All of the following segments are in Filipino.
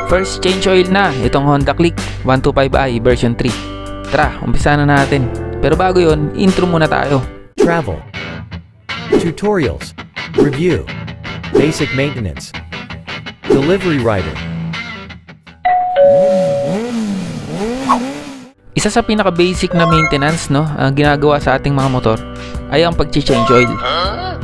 First change oil na itong Honda Click 125i version 3. Tara, umpisa na natin. Pero bago yon, intro muna tayo. Travel, tutorials, review, basic maintenance, delivery rider. Isa sa pinaka-basic na maintenance, no, ang ginagawa sa ating mga motor ay ang pag-change oil.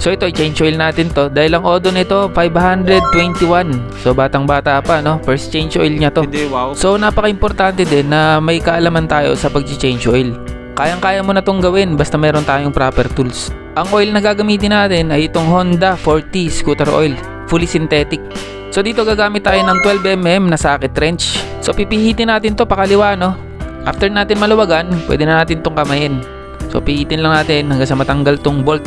So ito, i-change oil natin to dahil ang odo nito 521. So batang-bata pa, no, first change oil niya to. So napaka-importante din na may kaalaman tayo sa pag-change oil. Kayang-kaya mo na tong gawin basta meron tayong proper tools. Ang oil na gagamitin natin ay itong Honda 40 scooter oil, fully synthetic. So dito gagamit tayo ng 12mm na socket wrench. So pipihitin natin to pakaliwa, no. After natin maluwagan, pwede na natin tong kamayin. So pihitin lang natin hanggang sa matanggal tong bolt.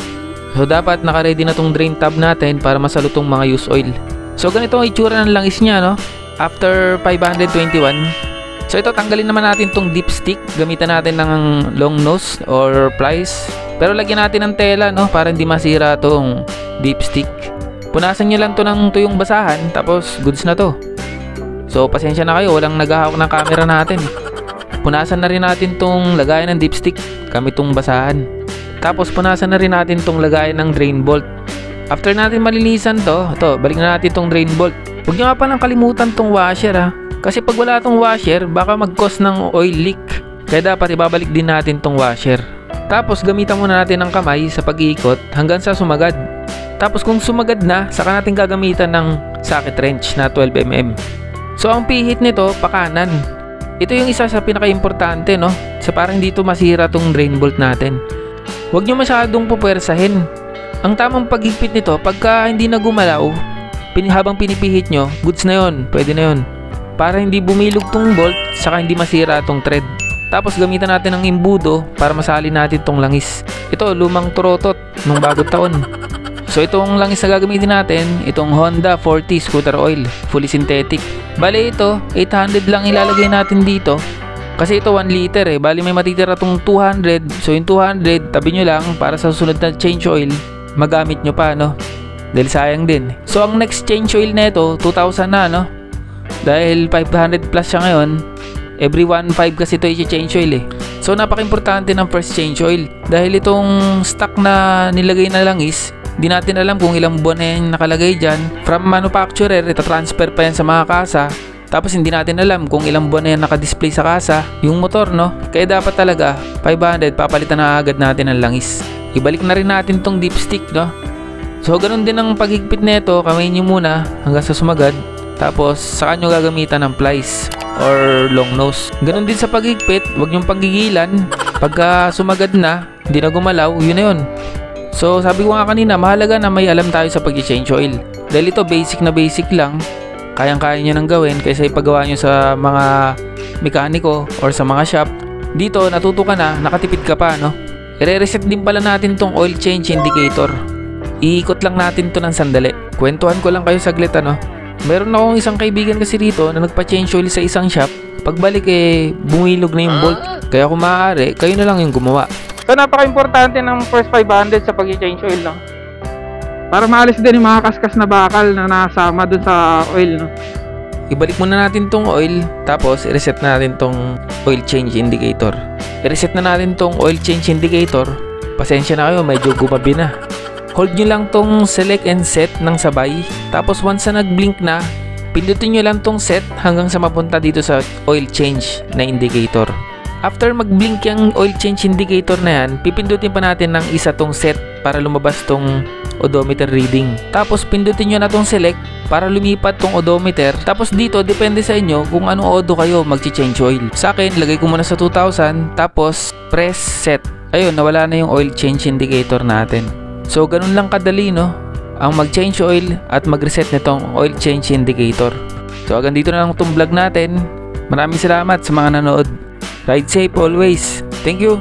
So dapat naka-ready na tong drain tab natin para masalo tong mga used oil. So ganito ang itsura ng langis niya, no. After 521. So ito, tanggalin naman natin tong dipstick. Gamitan natin ng long nose or pliers. Pero lagyan natin ng tela, no, para hindi masira tong dipstick. Punasan nyo lang to ng tuyong basahan, tapos goods na to. So pasensya na kayo, walang naghahawak ng camera natin. Punasan na rin natin tong lagayan ng dipstick gamit tong basahan. Tapos punasan na rin natin tong lagayan ng drain bolt. After natin malinisan to, balik na natin tong drain bolt. Huwag nyo nga palang kalimutan tong washer, ha. Kasi pag wala tong washer, baka mag-cause ng oil leak. Kaya dapat ibabalik din natin tong washer. Tapos gamitan muna natin ng kamay sa pag-iikot hanggang sa sumagad. Tapos kung sumagad na, saka natin gagamitan ng socket wrench na 12mm. So ang pihit nito, pakanan. Ito yung isa sa pinaka-importante, no? Sa parang dito masira tong drain bolt natin. Huwag nyo masyadong pupwersahin. Ang tamang paghigpit nito, pagka hindi na gumalaw, habang pinipihit nyo, goods na yon, pwede na yon. Para hindi bumilog tong bolt, saka hindi masira tong thread. Tapos gamitan natin ng imbudo para masali natin tong langis. Ito, lumang turotot nung bagong taon. So itong langis na gagamitin natin, itong Honda 40 scooter oil, fully synthetic. Bale ito, 800 lang ilalagay natin dito. Kasi ito 1 liter eh, bali may matitira tong 200. So yung 200, tabi nyo lang para sa susunod na change oil, magamit nyo pa, no? Dahil sayang din. So ang next change oil na ito, 2,000 na, no? Dahil 500 plus siya ngayon, every 1.5 kasi ito i-change oil eh. So napaka-importante ng first change oil. Dahil itong stock na nilagay na langis, di natin alam kung ilang buwan na yung nakalagay dyan. From manufacturer, ito transfer pa yan sa mga kasa. Tapos hindi natin alam kung ilang buwan na yan nakadisplay sa kasa yung motor, no? Kaya dapat talaga 500, papalitan na agad natin ang langis. Ibalik na rin natin tong dipstick, no? So ganun din ang paghigpit nito, kamay nyo muna hanggang sa sumagad. Tapos saka nyo gagamitan ng plies or long nose. Ganun din sa paghigpit, huwag nyong panggigilan. Pagka sumagad na, hindi na gumalaw, yun na yun. So sabi ko nga kanina, mahalaga na may alam tayo sa pag-change oil. Dahil ito basic na basic lang, kayang-kaya nyo nang gawin kaysa ipagawa nyo sa mga mekaniko or sa mga shop. Dito natuto ka na, nakatipid ka pa, no? I-reset din pala natin tong oil change indicator. Iikot lang natin to ng sandali. Kwentuhan ko lang kayo saglit, ano? Meron akong isang kaibigan kasi dito na nagpa-change oil sa isang shop. Pagbalik eh, bumilog na yung bolt. Kaya kung maaari, kayo na lang yung gumawa. So napaka-importante ng first 500 sa pag-change oil, no? Para maalis din yung mga kaskas na bakal na nasama dun sa oil, no? Ibalik muna natin tong oil, tapos i-reset na natin tong oil change indicator. I-reset na natin tong oil change indicator. Pasensya na kayo, medyo gumabi na. Hold nyo lang tong select and set ng sabay. Tapos once na nag-blink na, pindutin nyo lang tong set hanggang sa mapunta dito sa oil change na indicator. After mag-blink yung oil change indicator na yan, pipindutin pa natin ng isa tong set para lumabas tong odometer reading. Tapos pindutin nyo na tong select para lumipat tong odometer. Tapos dito, depende sa inyo kung anong odo kayo mag-change oil. Sa akin, lagay ko muna sa 2,000, tapos press set. Ayun, nawala na yung oil change indicator natin. So, ganun lang kadali, no? Ang mag-change oil at mag-reset nitong oil change indicator. So, hanggang dito na lang itong vlog natin. Maraming salamat sa mga nanood. Ride safe always. Thank you.